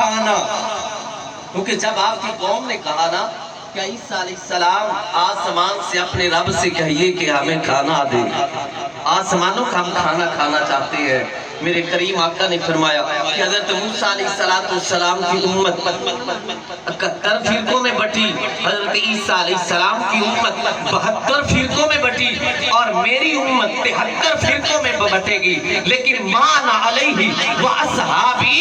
کھانا، کیونکہ جب آپ کی قوم نے کہا نا کہ عیسیٰ علیہ السلام آسمان سے اپنے رب سے کہیے کہ ہمیں کھانا دے، آسمانوں کا ہم کھانا کھانا چاہتے ہیں، میرے کریم آقا نے فرمایا کہ حضرت موسیٰ علیہ السلام کی امت 71 فرقوں میں بٹی، حضرت عیسیٰ علیہ السلام کی امت 72 فرقوں میں بٹی، اور میری امت 73 فرقوں میں بٹے گی، لیکن مانا علیہ واصحابی،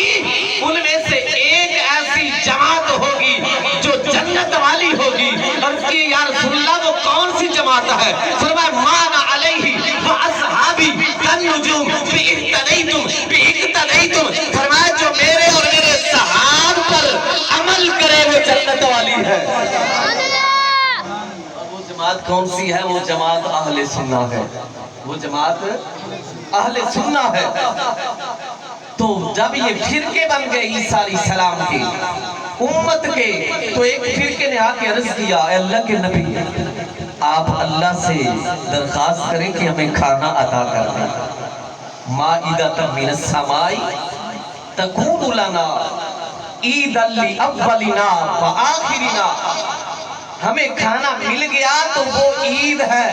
ان میں سے ایک ایسی جماعت ہوگی جو جنت والی ہوگی۔ اور اس کی یا رسول اللہ وہ کون سی جماعت ہے؟ فرمایا مانا علیہ واصحابی کالنجوم باقتدیتم، فرمایا جو میرے اور میرے صحاب پر عمل کرے وہ جنت والی ہے۔ اور وہ جماعت کون سی ہے؟ وہ جماعت اہل سنہ ہے، وہ جماعت اہل سنہ ہے۔ تو جب یہ فرقے بن گئے عیسیٰ علیہ السلام کی امت کے، تو ایک فرقے نے آ کے عرض کیا، اے اللہ کے نبی آپ اللہ سے درخواست کریں کہ ہمیں کھانا عطا کر دیں، مائدۃ من السماء تکون لنا عیدا لاولنا وآخرنا، ہمیں کھانا مل گیا تو وہ عید ہے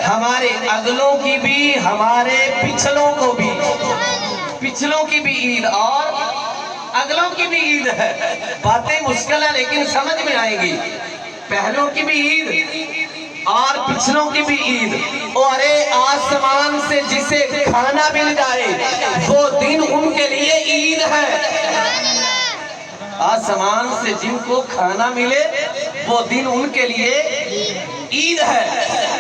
ہمارے اگلوں کی بھی، ہمارے پچھلوں کو بھی، پچھلوں کی بھی عید اور اگلوں کی بھی عید ہے۔ باتیں مشکل ہیں لیکن سمجھ میں آئیں گی، پہلوں کی بھی عید اور پچھلوں کی بھی عید۔ اور آسمان سے جسے کھانا مل جائے وہ دن ان کے لیے عید ہے، آسمان سے جن کو کھانا ملے وہ دن ان کے لیے عید ہے۔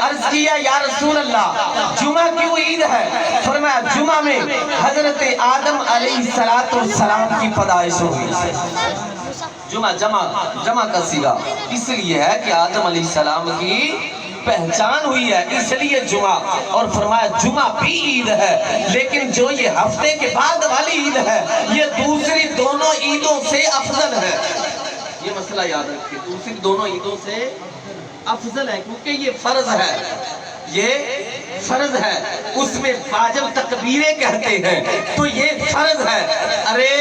عرض کیا یا رسول اللہ جمعہ کیوں عید ہے؟ فرمایا جمعہ میں حضرت آدم علیہ السلام کی پیدائش ہوئی۔ جمعہ جمع کا صیغہ اس لیے ہے کہ آدم علیہ السلام کی پہچان ہوئی ہے، اس لیے جمعہ۔ اور فرمایا جمعہ بھی عید ہے، لیکن جو یہ ہفتے کے بعد والی عید ہے یہ دوسری دونوں عیدوں سے افضل ہے۔ یہ مسئلہ یاد رکھیے، دوسری دونوں عیدوں سے افضل ہے، کیونکہ یہ فرض ہے، یہ فرض ہے، اس میں واجب تکبیریں کہتے ہیں، تو یہ فرض ہے۔ ارے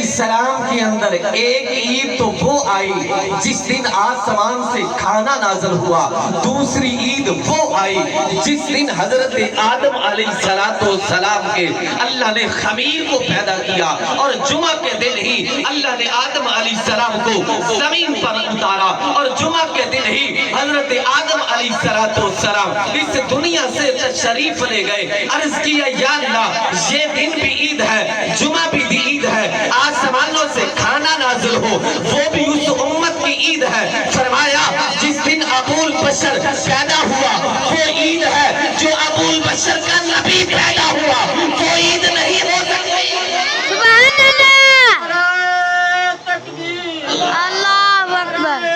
اسلام کے اندر ایک عید تو وہ آئی جس دن آسمان سے کھانا نازل ہوا، دوسری عید وہ آئی جس دن حضرت آدم علیہ السلام کے اللہ نے خمیر کو پیدا کیا، اور جمعہ کے دن ہی اللہ نے آدم علیہ السلام کو زمین پر اتارا، اور جمعہ کے دن ہی حضرت آدم علیہ السلام اس دنیا سے تشریف لے گئے۔ عرض کیا یا اللہ یہ دن بھی عید ہے، جمعہ بھی عید ہے، آسمانوں سے کھانا نازل ہو وہ بھی اس امت کی عید ہے۔ فرمایا جس دن ابو البشر پیدا ہوا وہ عید ہے، جو ابو البشر کا نبی پیدا ہوا وہ عید نہیں ہو سکتی۔ سبحان اللہ، اللہ اکبر،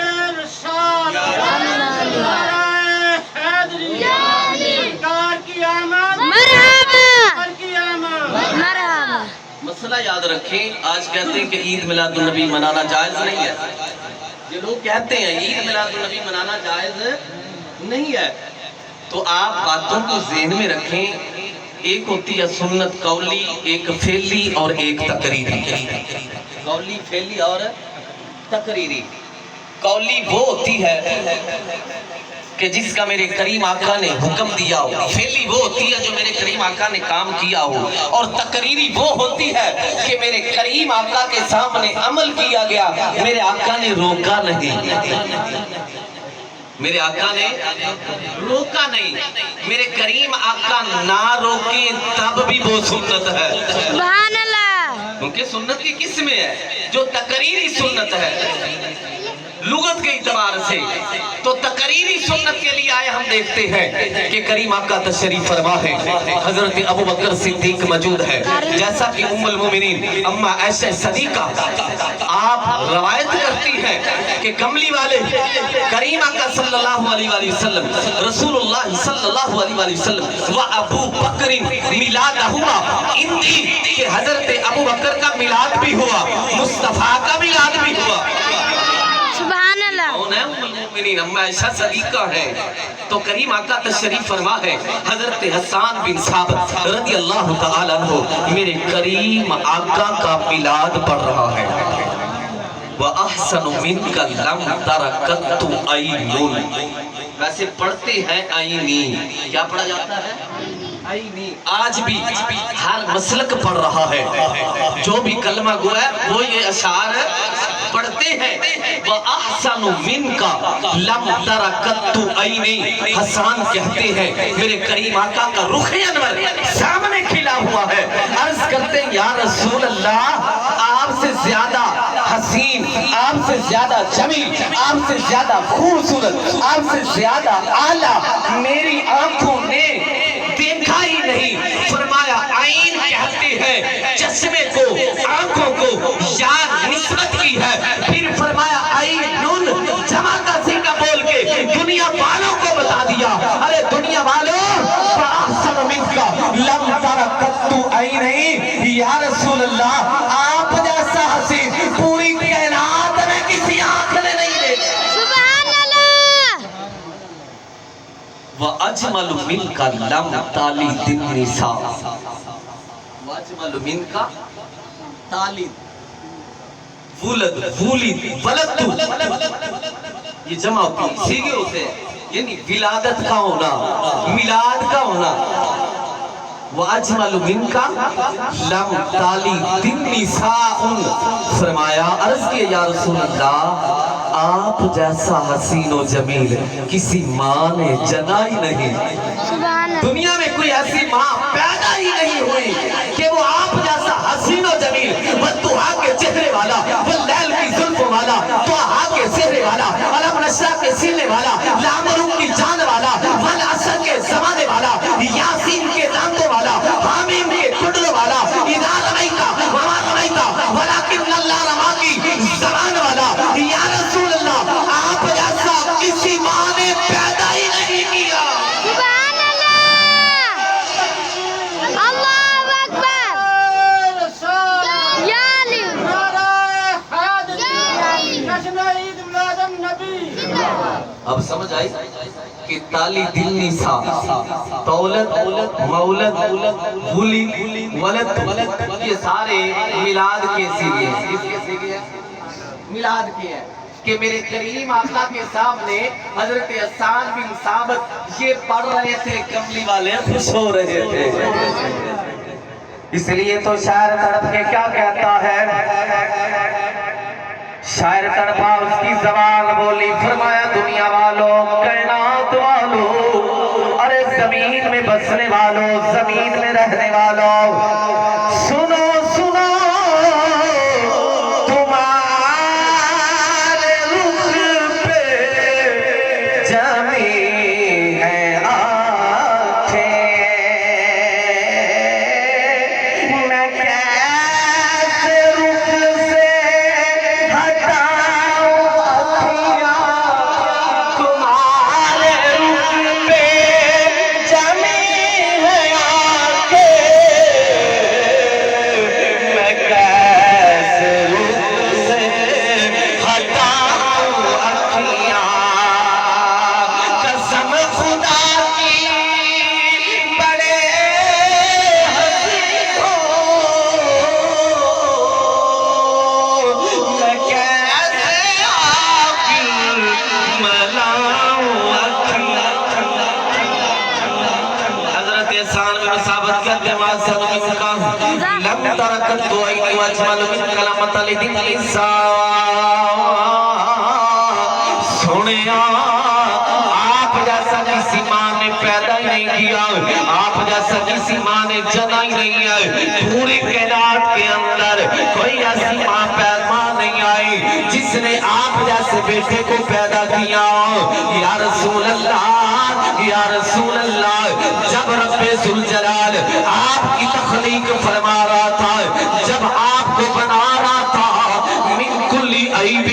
مسئلہ یاد رکھیں، آج کہتے ہیں کہ عید میلاد النبی منانا جائز نہیں ہے، یہ لوگ کہتے ہیں عید میلاد النبی منانا جائز نہیں ہے، تو آپ باتوں کو ذہن میں رکھیں، ایک ہوتی ہے سنت قولی، ایک فعلی اور ایک تقریری۔ قولی، فعلی اور تقریری۔ قولی وہ ہوتی ہے کہ جس کا میرے کریم آقا نے حکم دیا ہو، فعلی وہ ہوتی ہے جو میرے کریم آقا نے کام کیا ہو، اور تقریری وہ ہوتی ہے کہ میرے کریم آقا کے سامنے عمل کیا گیا، میرے آقا نے روکا نہیں، میرے آقا نے روکا نہیں، میرے کریم آقا نہ روکے تب بھی وہ سنت ہے۔ سبحان اللہ، کیونکہ سنت کی قسمیں ہے، جو تقریری سنت ہے لغت کے اعتبار سے، تو تقریری سنت کے لیے آئے ہم دیکھتے ہیں کہ کریم آقا تشریف فرما ہے، حضرت ابو بکر صدیق موجود ہے، جیسا کہ ام المومنین اما عائشہ صدیقہ آپ روایت کرتی ہیں کہ کملی والے کریم آقا صلی اللہ علیہ وآلہ وسلم، رسول اللہ صلی اللہ علیہ وآلہ وسلم و ابو بکر میلادہما اندی، کہ حضرت ابو بکر کا میلاد بھی ہوا، مصطفیٰ کا میلاد بھی ہوا۔ سبحان اللہ، کون ہے ام المومنین اما عائشہ صدیقہ ہے، تو کریم آقا تشریف فرما ہے، حضرت حسان بن ثابت رضی اللہ تعالیٰ عنہ میرے کریم آقا کا میلاد پڑھ رہا ہے۔ وَأَحْسَنُ مِنْكَ لَمْ تَرَكَتُ عَيْنٌ. ویسے پڑھتے ہیں آئینی. کیا پڑھا جاتا ہے؟ آئینی. آج بھی ہر مسلک پڑھ رہا ہے. جو بھی کلمہ گو ہے وہ یہ اشعار پڑھتے ہیں. وَأَحْسَنُ مِنْكَ لَمْ تَرَكَتُ عَيْنِ. حسان کہتے ہیں میرے کریم آقا کا رخ انور سامنے کھلا ہوا ہے. عرض کرتے ہیں یا رسول اللہ آپ سے زیادہ حسین، آپ سے زیادہ جمیل، آپ سے زیادہ خوبصورت، آپ سے زیادہ اعلیٰ میری آنکھوں نے دیکھا ہی نہیں. فرمایا عین کہتے ہیں چشمے کو، آنکھوں کو یاد نسبت کی ہے. پھر فرمایا عینٌ جمع کا سیکھا بول کے دنیا والوں کو بتا دیا. ارے دنیا والوں فَأَحْسَنُ مِنْكَ لَمْ تَرَكَتُ عَيْنَيْ. یا رسول اللہ آپ جیسا حسین پوری کائنات میں کسی آنکھ نے نہیں دیکھا. سبحان اللہ. وَأَجْمَلُ مِنْكَ لَمْ تَلِدِ النِّسَاءُ. وَأَجْمَلُ مِنْكَ تَلِدِ ولدت. یہ جمع ہوتی ہے سیگے ہوتے ہیں یعنی ولادت کا ہونا، میلاد کا ہونا. وَأَجْمَلُ مِنْكَ لَمْ تَلِدِ النِّسَاءُ. فرمایا عرض کیا یا رسول اللہ آپ جیسا حسین و جمیل کسی ماں نے جنا ہی نہیں. سبحان اللہ. دنیا میں کوئی ایسی ماں پیدا ہی نہیں ہوئی کہ وہ آپ جیسا حسین و جمیل، والضحیٰ کے چہرے والا، واللیل کی زلف والا، طٰہٰ کے چہرے والا، علم نشرہ کے سینے والا، لامروم کی جان والا، والعصر کے زمانے والا، یاسین کے دانتوں والا، حامیم کے ٹھڈروں والا، اذا رمیتا وما رمیتا ولکن اللہ رما کی زبان والا. یا رسول اللہ آپ جیسا کسی ماں نے پیدا ہی نہیں کیا. سبحان اللہ. اللہ اکبر. یا علی. اب سمجھ آئی کہ تالی دل نسا دولت مولد ولد یہ سارے میلاد کے سیگے ہیں. کس کے سیگے ہیں؟ میلاد کے ہیں کہ میرے کریم آقا کے سامنے حضرت حسان بن ثابت یہ پڑھ رہے تھے، کملی والے خوش ہو رہے تھے. اس لیے تو شاعر تڑپ کے کیا کہتا ہے؟ شاعر تڑپا اس کی زبان بولی. فرمایا دنیا والوں، کائنات والوں، ارے زمین میں بسنے والوں، زمین میں رہنے والوں، سنو سنو تمہارے رخ پہ جمی ہے آنکھیں. میں کیسے رخ سے لم تركت عيني واجمل منك لم تلد النساء. سنیا آپ جیسا کسی ماں نے پیدا ہی نہیں کیا، آپ جیسا کسی ماں نے جنا ہی نہیں ہے. پوری کائنات کے اندر کوئی ایسی ماں پیدا نہیں آئی جس نے آپ جیسے بیٹے کو پیدا کیا. یا رسول اللہ، یا رسول اللہ، جب رب ذوالجلال آپ کی تخلیق فرما رہا تھا، جب آپ کو بنا رہا تھا، من کل عیب،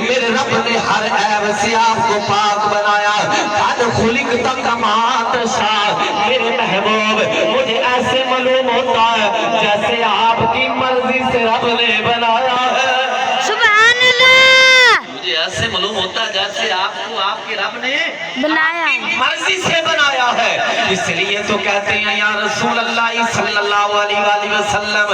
میرے رب نے ہر عیب سے آپ کو پاک بنایا. قد خلقت کما تشاء. میرے محبوب مجھے ایسے معلوم ہوتا ہے جیسے آپ کی مرضی سے رب نے بنایا ہے. سبحان اللہ. مجھے ایسے معلوم ہوتا ہے جیسے آپ آپ کو آپ کے رب نے بنایا آپ کی مرضی سے بنایا ہے. اس لیے تو کہتے ہیں یا رسول اللہ صلی اللہ علیہ وآلہ وسلم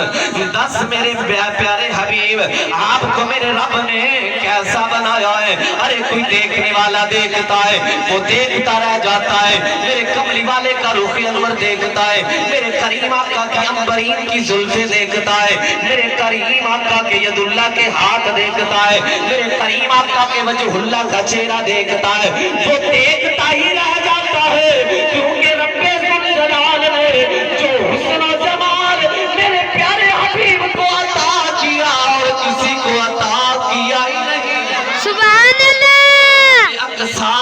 دس میرے پیارے حبیب آپ کو میرے رب نے کیسا بنایا ہے. ارے کوئی دیکھنے والا دیکھتا ہے وہ دیکھتا رہ جاتا ہے. میرے کملی والے کا رخ انور دیکھتا ہے, میرے کریم آقا کی عنبرین کی زلفیں دیکھتا ہے, میرے کریم آقا کے ید اللہ کے ہاتھ دیکھتا ہے, میرے کریم آقا کے وجہ اللہ کا چہرہ دیکھتا ہے. وہ دیکھتا ہی رہ جاتا ہے کیونکہ رب ذوالجلال نے جو حسن و جمال میرے پیارے حبیب کو عطا کیا اور کسی کو عطا کیا ہی نہیں. سبحان اللہ. اقصا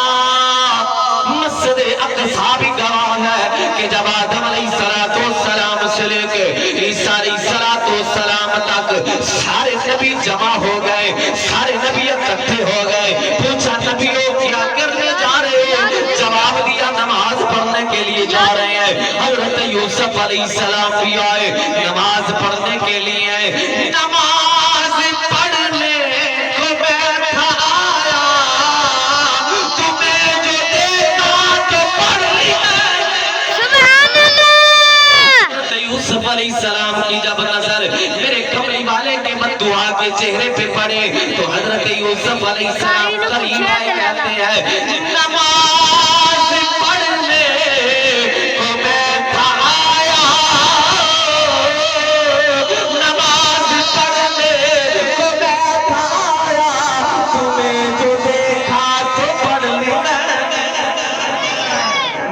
مسجد اقصا بھی گواہ ہے کہ جب آدم علیہ السلام سے لے کے عیسیٰ علیہ السلام تک سارے نبی جمع ہو گئے, سارے نبی اکٹھے ہو گئے. پوچھا نبیوں کیا کرنے جا رہے ہیں؟ جواب دیا نماز پڑھنے کے لیے جا رہے ہیں. حضرت یوسف علیہ السلام بھی آئے نماز پڑھنے کے لیے. نماز پڑھنے کو بیٹھا آیا تمہیں جو دیکھا تو پڑھ لیا. سبحان اللہ. حضرت یوسف علیہ السلام کی جب نظر میرے کملی والے کے بددعا کے چہرے پہ پڑے تو حضرت یوسف علیہ السلام قریب آئے کہتے ہیں نماز پڑھنے کو بیٹھا آیا, نماز پڑھنے کو بیٹھا آیا تمہیں جو دیکھا تو پڑھ لیا.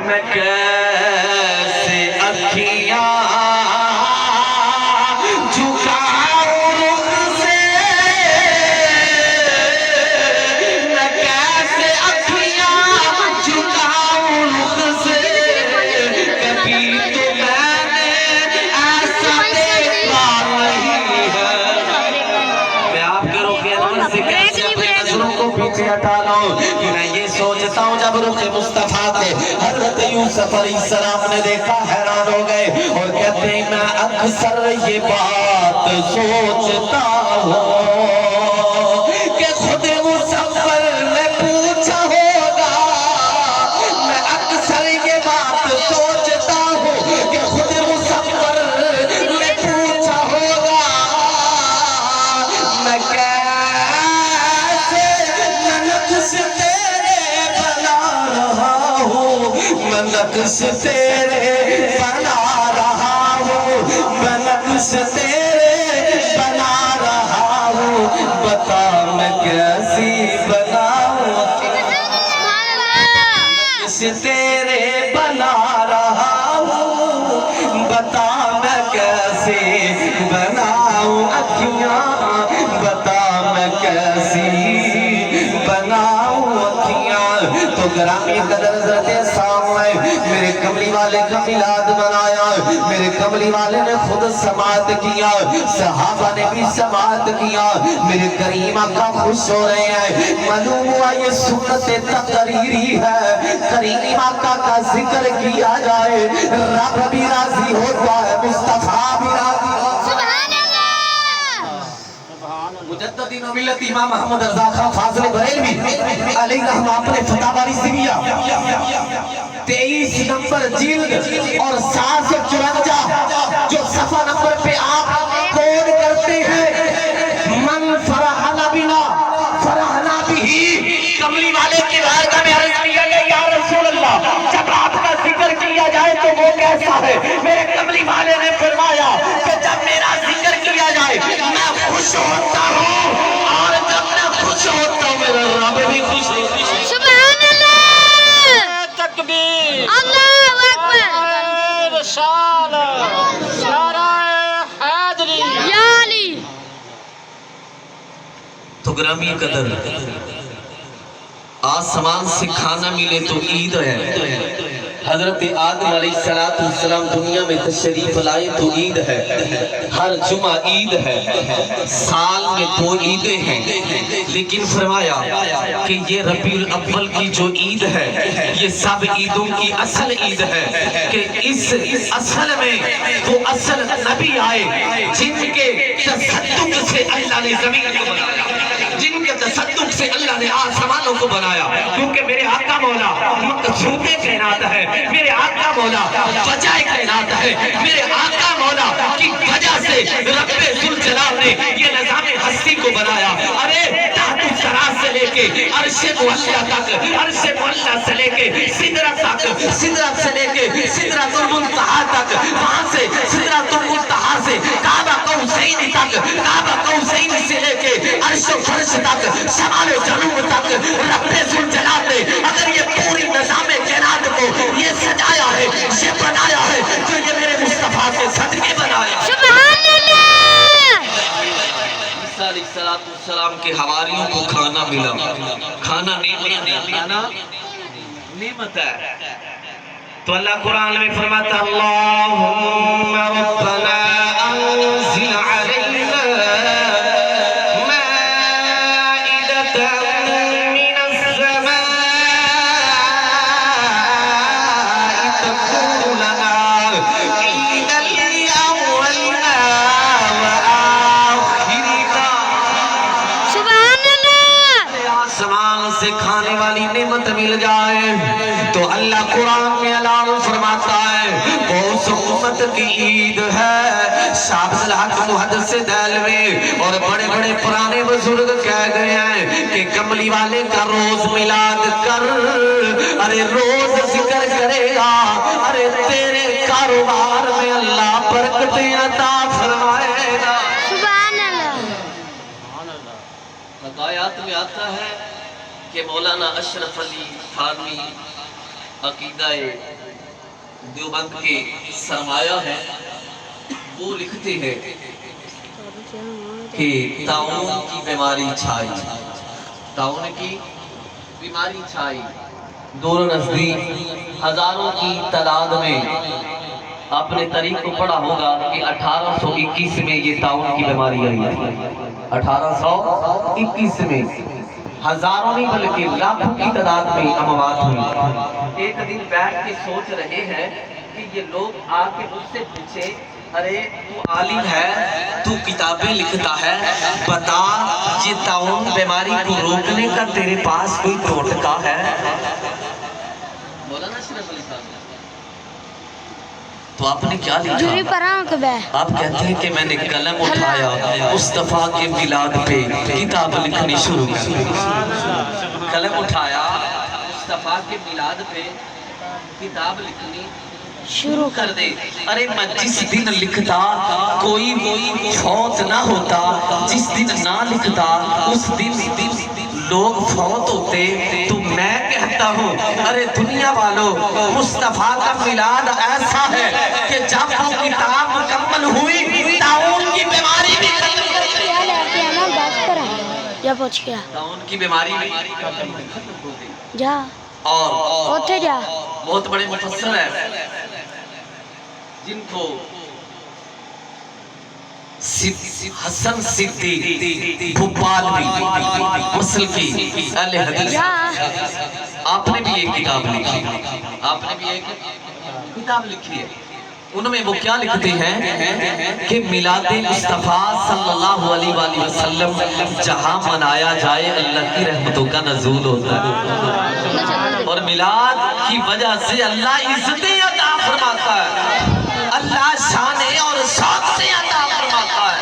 میں کیسے اکھیاں جھکاؤں رخ سے, میں کیسے اکھیاں جھکاؤں رخ سے, کبھی تو میں نے ایسا دیکھا نہیں ہے. میں آپ کے رخ انور سے کیسے اپنی نظروں کو پیچھے ہٹا لوں. میں یہ سوچتا ہوں جب رخ مصطفیٰ کے حضرت یوسف علیہ السلام نے دیکھا حیران ہو گئے اور کہتے ہیں میں اکثر یہ بات سوچتا ہوں کہ خود مصور نے پوچھا ہوگا. میں اکثر یہ بات سوچتا ہوں کہ خود مصور نے پوچھا ہوگا میں کیسے نقش تیرے بنا رہا ہوں, میں نقش تیرے بنا رہا ہوں, میں نقش تیرے بنا رہا ہوں, بتا میں کیسی بناؤں. سبحان اللہ. نقش تیرے بنا رہا ہوں, بتا میں کیسے بناؤں اکھیاں, بتا میں کیسی بناؤں اکھیاں. تو گرامی قدر حضرت سامنے میرے کملی والے کا میلاد منایا, میرے کملی والے نے خود سماعت کیا, صحابہ نے بھی سماعت کیا. میرے کریم آقا خوش ہو رہے ہیں. معلوم ہوا یہ سنت تقریری ہے, کریم آقا کا ذکر کیا جائے رب بھی راضی ہوتا ہے, مصطفیٰ بھی راضی ہوتا ہے. سبحان اللہ. مجدد ملت امام محمد رضا خان فاضل بریلوی علیہ رحمہ نے فتح باری سیویہ 23 نمبر جلد اور 754 جو صفحہ نمبر پہ آپ کوڈ کرتے ہیں من فرحنا بنا فرحنا بھی. کملی والے کی بارگاہ میں عرض کیا گیا یا رسول اللہ جب آپ کا ذکر کیا جائے تو وہ کیسا ہے؟ میرے کملی والے نے فرمایا کہ جب میرا ذکر کیا جائے میں خوش ہوتا ہوں, اور جب میں خوش ہوتا ہوں میرا رب بھی خوش ہوتا ہے. سبحان اللہ. تکبیر اللہ اکبر. رسالت نعرہ حیدری. یا علی. تو گرامی قدر آسمان سے کھانا ملے تو عید ہے. حضرت آدم علیہ السلام دنیا میں تشریف لائے تو عید ہے. ہر جمعہ عید ہے, سال میں 2 عیدیں ہیں, لیکن فرمایا کہ یہ ربیع الاول کی جو عید ہے یہ سب عیدوں کی اصل عید ہے کہ اس اصل میں وہ اصل نبی آئے جن کے تصدق سے اللہ نے زمین کو بنایا, جن کے تصدق سے اللہ نے آسمانوں کو بنایا، کیونکہ میرے آقا مولا مقصود کائنات ہے، میرے آقا مولا وجہ کائنات ہے، میرے آقا مولا کی وجہ سے رب ذوالجلال نے یہ نظام ہستی کو بنایا۔ ارے تحت الثری سے لے کے عرش معلیٰ تک، عرش معلیٰ سے لے کے سدرۃ تک، سدرۃ سے لے کے سدرۃ المنتہا تک، وہاں سے سدرۃ المنتہا سے کعبہ قوسین تک، کعبہ قوسین سے لے کے عرش و فرش تک، شمال و جنوب تک رب ذوالجلال نے اگر یہ پوری نظام کائنات کو یہ سجایا ہے، یہ بنایا ہے، تو یہ میرے مصطفیٰ کے صدقے بنایا۔ سبحان اللہ۔ عیسیٰ علیہ السلام کے حواریوں کو کھانا ملا، کھانا نعمت ہے۔ تو اللہ قرآن میں فرماتا اللہم ربنا انزل علینا مائدۃ من السماء تکون لنا عیدا لأولنا وآخرنا۔ سبحان اللہ۔ آسمان سے کھانے والی نعمت مل جائے تو اللہ قرآن میں اعلان فرماتا ہے اس امت کی عید ہے۔ شاہ الحق محدث دہلوی اور بڑے بڑے پرانے بزرگ کہہ گئے ہیں کہ کملی والے کا روز میلاد کر، ارے روز ذکر کرے گا، ارے تیرے کاروبار میں اللہ برکتیں عطا فرمائے گا۔ سبحان اللہ۔ حکایات میں آتا ہے کہ مولانا اشرف علی تھانوی عقیدہ دیوبند کے سرمایہ ہے، وہ لکھتے ہیں کہ طاعون کی بیماری چھائی، طاعون کی بیماری چھائی، دور و نزدیک ہزاروں کی تعداد میں آپ نے تاریخ کو پڑھا ہوگا کہ 1821 میں یہ طاعون کی بیماری آئی ہے۔ 1821 میں ہزاروں نہیں بلکہ لاکھوں کی تعداد میں اموات ہوئی۔ ایک دن بیٹھ کے سوچ رہے ہیں کہ یہ لوگ آ کے مجھ سے پوچھے ارے تو عالم ہے، تو کتابیں لکھتا ہے، بتا یہ طاعون بیماری کو روکنے کا تیرے پاس کوئی ٹوٹکا ہے؟ مولانا اشرف علی صاحب تو آپ نے کیا جوری لکھا؟ پراؤں کے بے آپ کہتے ہیں کہ میں نے قلم اٹھایا، مصطفیٰ کے میلاد پہ کتاب لکھنی شروع کی۔ قلم اٹھایا، مصطفیٰ کے میلاد پہ کتاب لکھنی شروع کر دے۔ ارے میں جس دن لکھتا کوئی فوت نہ ہوتا، جس دن نہ لکھتا اس دن لوگ فوت ہوتے، تو میں کہتا ہوں ارے دنیا والوں مصطفیٰ کا میلاد ایسا ہے کہ جب وہ کتاب مکمل ہوئی طاعون کی بیماری بھی ختم جا پہنچ گیا، طاعون کی بیماری بھی ختم ہو گئی۔ جا اور اوتھے جا۔ بہت بڑے مفسر ہیں جن کو حسن صدیق بھوپالوی مسلکی اہل حدیث، آپ نے بھی ایک کتاب لکھی، آپ نے بھی ایک کتاب لکھی ہے۔ ان میں وہ کیا لکھتے ہیں کہ میلاد مصطفیٰ صلی اللہ علیہ وآلہ وسلم جہاں منایا جائے اللہ کی رحمتوں کا نزول ہوتا ہے، اور میلاد کی وجہ سے اللہ عزتیں عطا فرماتا ہے، اللہ شانیں اور شوق سے عطا فرماتا ہے۔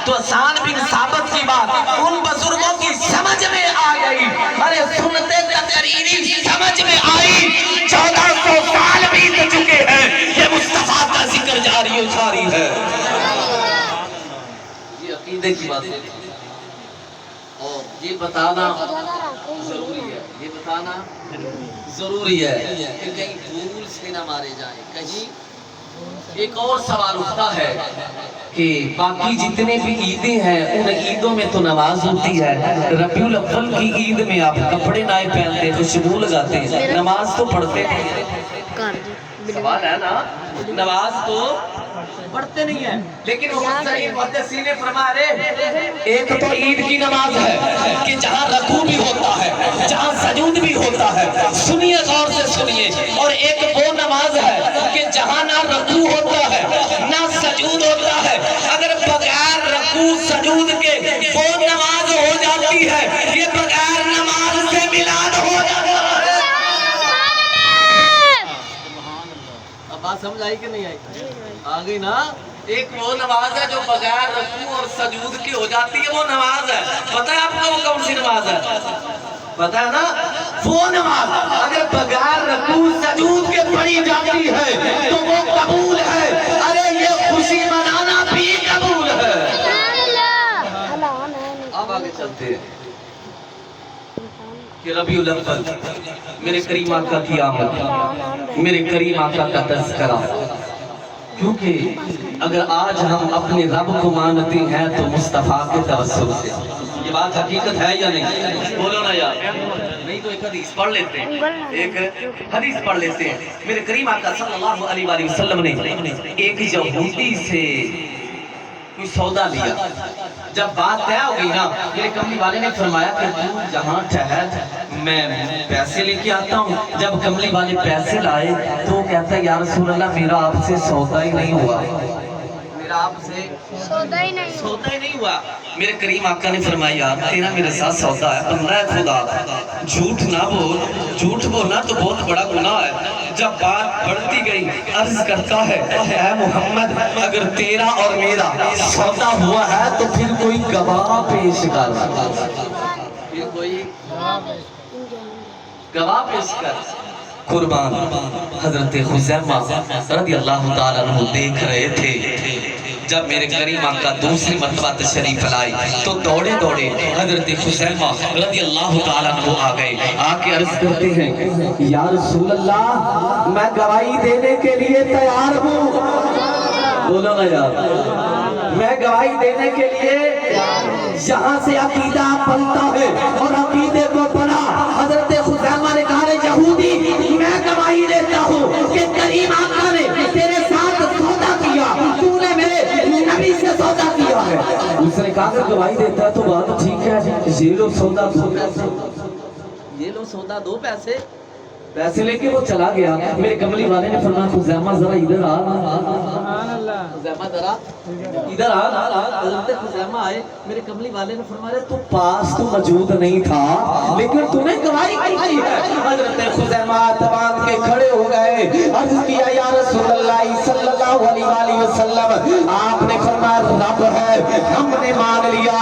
تو حسان بن ثابت کی بات ان بزرگوں کی سمجھ میں آ گئی، ارے سنتے تقریری سمجھ میں آئی، 1400 سال بیت چکے ہیں، یہ مصطفیٰ کا ذکر جاری و ساری ہے۔ یہ عقیدے کی بات ہے اور یہ بتانا ضروری ہے، یہ بتانا ضروری ہے کہ کہیں بھول سے نہ مارے جائیں۔ کہیں ایک اور سوال اٹھتا ہے کہ باقی جتنے بھی عیدیں ہیں ان عیدوں میں تو نماز ہوتی ہے، ربیع الاول کی عید میں آپ کپڑے نئے پہنتے خوشبو لگاتے ہیں، نماز تو پڑھتے ہیں؟ سوال ہے نا، نماز تو پڑھتے نہیں ہیں، لیکن محدثین نے فرمایا رے ایک تو عید کی نماز ہے کہ جہاں رکوع بھی ہوتا ہے، جہاں سجود بھی ہوتا ہے، سنیے غور سے سنیے، اور ایک وہ نماز ہے کہ جہاں نہ رکوع ہوتا ہے نہ سجود ہوتا ہے، اگر بغیر رکوع سجود کے وہ نماز ہو جاتی جاتی ہے، یہ بغیر نماز سے میلاد ہو جاتا ہے۔ اب بات سمجھ آئی کہ نہیں آئی؟ آ گئی نا؟ ایک وہ نماز ہے جو بغیر رکوع اور سجود کی ہو جاتی ہے، وہ نماز ہے۔ پتہ ہے آپ کو وہ کون سی نماز ہے؟ پتہ ہے نا؟ وہ نماز اگر بغیر رکوع سجود کے پڑھی جاتی ہے تو وہ قبول ہے۔ ارے یہ خوشی منانا بھی قبول ہے۔ اب آگے چلتے ہیں کہ ربیع الاول میرے کریم آقا کی آمد، میرے کریم آقا کا تذکرہ۔ کیونکہ اگر آج ہم اپنے رب کو مانتے ہیں تو مصطفیٰ کے توسل سے۔ یہ بات حقیقت ہے یا نہیں؟ بولو نا یار، نہیں تو ایک حدیث پڑھ لیتے ہیں، ایک حدیث پڑھ لیتے ہیں۔ میرے کریم آقا صلی اللہ علیہ وآلہ وسلم نے ایک یہودی سے کوئی سودا لیا۔ جب بات طے ہو گئی نا، میرے کملی والے نے فرمایا کہ تو جہاں ٹھہر، میں پیسے لے کے آتا ہوں۔ جب کملی والے پیسے لائے تو وہ کہتا ہے یا رسول اللہ میرا آپ سے سودا ہی نہیں ہوا، میرا آپ سے سودا ہی نہیں ہوا۔ میرے کریم آقا نے فرمایا تیرا میرے ساتھ سودا ہے، بندہ ہے خدا، جھوٹ نہ بول، جھوٹ بولنا تو بہت بڑا گناہ ہے۔ جب بات بڑھتی گئی عرض کرتا ہے اے محمد اگر تیرا اور میرا سودا ہوا ہے تو پھر کوئی گواہ پیش کر، پھر کوئی گواہ پیش کر۔ قربان حضرت خزیمہ رضی اللہ تعالیٰ عنہ دیکھ رہے تھے جب میرے کریم آقا دوسری مرتبہ تشریف لائی تو دوڑے دوڑے حضرت خزیمہ رضی اللہ تعالیٰ عنہ آ گئے، آ کے عرض کرتے ہیں یا رسول اللہ میں گواہی دینے کے لیے تیار ہوں۔ بولو نا یار، میں گواہی دینے کے لیے یہاں سے عقیدہ بنتا ہے اور عقیدے کو بنا۔ حضرت خزیمہ نے کہا یہودی میں گواہی دیتا ہوں کہ کریم آقا نے تیرے ساتھ سودا کیا، تو نے میرے نبی سے سودا کیا ہے۔ اس نے کہا اگر گواہی دیتا ہے تو بات ٹھیک ہے، یہ لو سودا دو پیسے، یہ لو سودا دو پیسے۔ پیسے لے کے وہ چلا گیا۔ میرے کملی والے نے فرمایا خزیمہ ذرا ادھر آ، خزیمہ ذرا ادھر آ۔ حضرت خزیمہ آئے، میرے کملی والے نے فرمایا تو پاس تو موجود نہیں تھا لیکن تو نے گواہی کی ہے۔ حضرت خزیمہ تبان کے کھڑے ہو گئے، عرض کیا یا رسول اللہ صلی اللہ علیہ وآلہ وسلم آپ نے فرمایا رب ہے ہم نے مان لیا،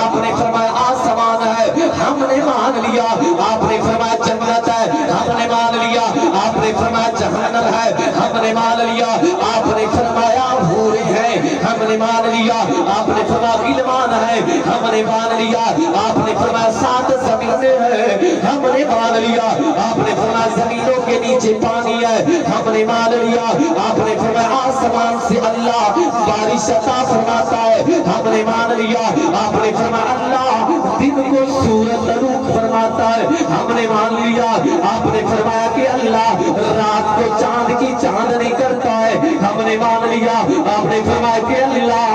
آپ نے فرمایا آسمان ہے ہم نے مان لیا، آپ نے فرمایا جنت ہے ہم نے مان لیا، آپ نے فرمایا جہنم ہے ہم نے مان لیا، آپ نے فرمایا حوریں ہیں ہم نے مان لیا، آپ نے فرمایا غلمان ہے ہم نے مان لیا، آپ نے فرمایا 7 زمینیں ہیں ہم نے مان لیا، آپ نے فرمایا زمینوں کے نیچے پانی ہے ہم نے مان لیا، آپ نے فرمایا آسمان سے اللہ بارش عطا فرماتا ہے ہم نے مان لیا، آپ نے فرمایا اللہ دن کو سورج طلوع فرماتا ہے ہم نے مان لیا، آپ نے فرمایا کہ اللہ رات کو چاند کی چاندنی کرتا ہے ہم نے مان لیا، آپ نے فرمایا کہ اللہ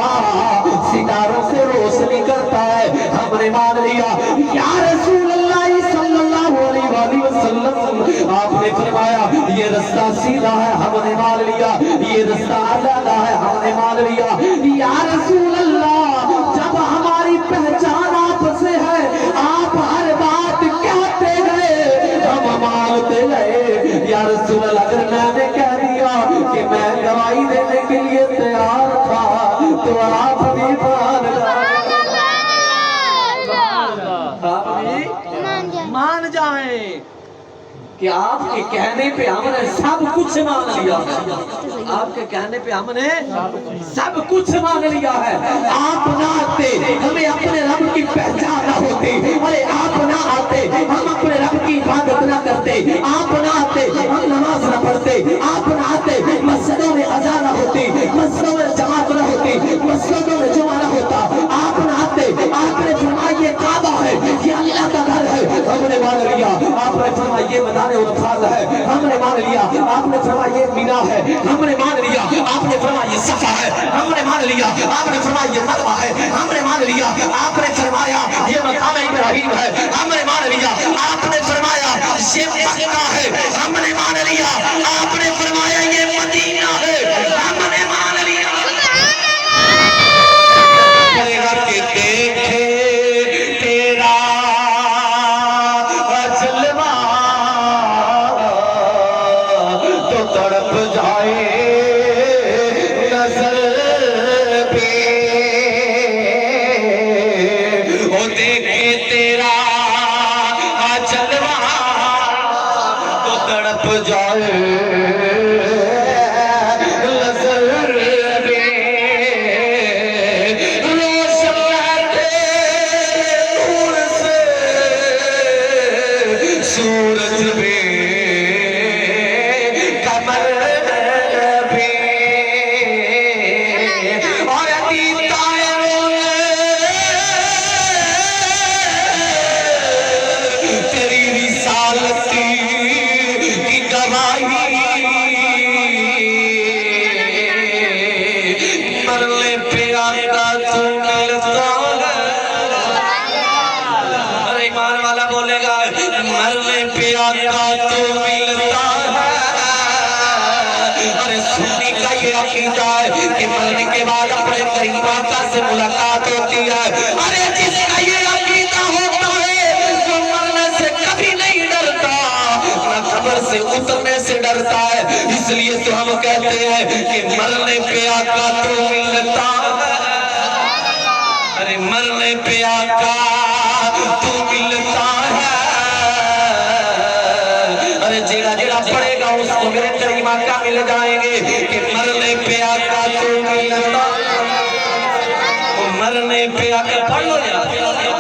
ستاروں سے روشنی کرتا ہے ہم نے مان لیا۔ یا رسول اللہ صلی اللہ علیہ وآلہ وسلم آپ نے فرمایا یہ رستہ سیدھا ہے ہم نے مان لیا، یہ رستہ علیحدہ ہے ہم نے مان لیا۔ یا رسول اللہ جب ہماری پہچان آپ سے ہے آپ ہر بات کہتے گئے ہم مانتے گئے۔ یا رسول اللہ اگر میں نے کہہ دیا کہ میں گواہی دینے کے لیے تیار تھا تو آپ بھی مان جائیں کہ آپ کے کہنے پہ ہم نے سب کچھ مان لیا ہے، آپ کے کہنے پہ ہم نے سب کچھ مان لیا ہے۔ آپ نہ آتے ہمیں اپنے رب کی پہچان نہ ہوتی، ارے آپ نہ آتے ہم اپنے رب کی عبادت نہ کرتے، آپ نہ آتے ہم نماز نہ پڑھتے، آپ نہ آتے مسجدوں میں اذان نہ ہوتی، مسجدوں میں جماعت نہ ہوتی، مسجدوں میں جمعہ نہ ہوتا، آپ نہ آتے آپ نے فرمایا یہ کعبہ ہے یہ اللہ کا گھر ہے ہم نے مان لیا، آپ نے فرمایا یہ مدار الفاظ ہے ہم نے مان لیا، آپ نے فرمایا یہ مینا ہے ہم نے مان لیا، آپ نے فرمایا یہ صفا ہے ہم نے مان لیا، آپ نے فرمایا یہ مروہ ہے ہم نے مان لیا، آپ نے فرمایا یہ مقام ابراہیم ہے ہم نے مان لیا، آپ نے فرمایا یہ مکہ ہے ہم نے مان لیا، آپ نے فرمایا یہ مدینہ ہے ہم نے مان لیا۔ دیکھے تیرا پہ آقا تو ملتا ہے. اور سنی کا یہ عقیدہ ہے کہ مرنے کے بعد اپنے قریب آقا سے ملاقات ہوتی ہے. ارے جس کا یہ عقیدہ ہوتا ہے وہ مرنے سے کبھی نہیں ڈرتا، نہ قبر سے اترنے سے ڈرتا ہے. اس لیے تو ہم کہتے ہیں کہ مرنے پہ آقا تو ملتا ہے. ارے مرنے پہ آقا تو ملتا ہے. ارے جیڑا جیڑا پڑے گا اس کو میرے قریب آقا مل جائیں گے کہ مرنے پہ آقا تو ملتا ہے. مرنے پہ آقا پڑھ لو یا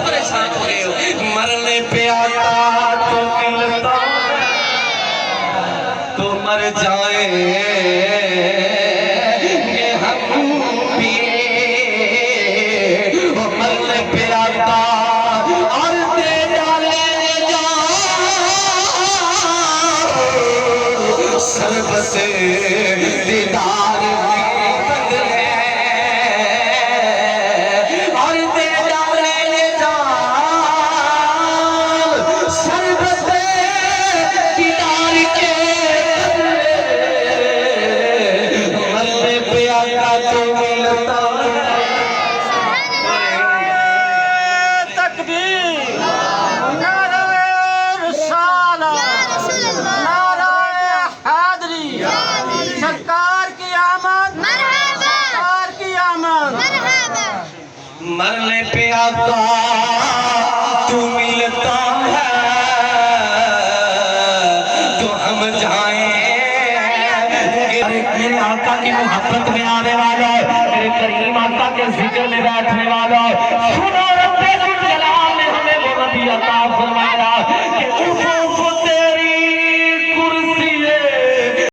پریشان ہو گئے ہو. مرنے پہ آقا تو ملتا ہے تو مر جائیں گے ہم بھی. مرنے پہ آقا اور دے ڈالیں جان سرب سے دیدار کی بدلے. اور دے ڈالیں جان سرب سے دیدار کے بدلے. مرنے پہ آقا تو ملتا ہے. تکبیر، نعرہ رسالت، نعرہ حیدری، سرکار کی آمد، سرکار کی آمد. مرنے پہ آقا تو ملتا ہے تو ہم جائیں گے. میرے آقا کی محبت میں آنے والا ہے، میرے کریم آقا کے ذکر میں بیٹھنے والا ہے. سنو رب ذوالجلال نے ہمیں وہ نبی عطا فرمایا کہ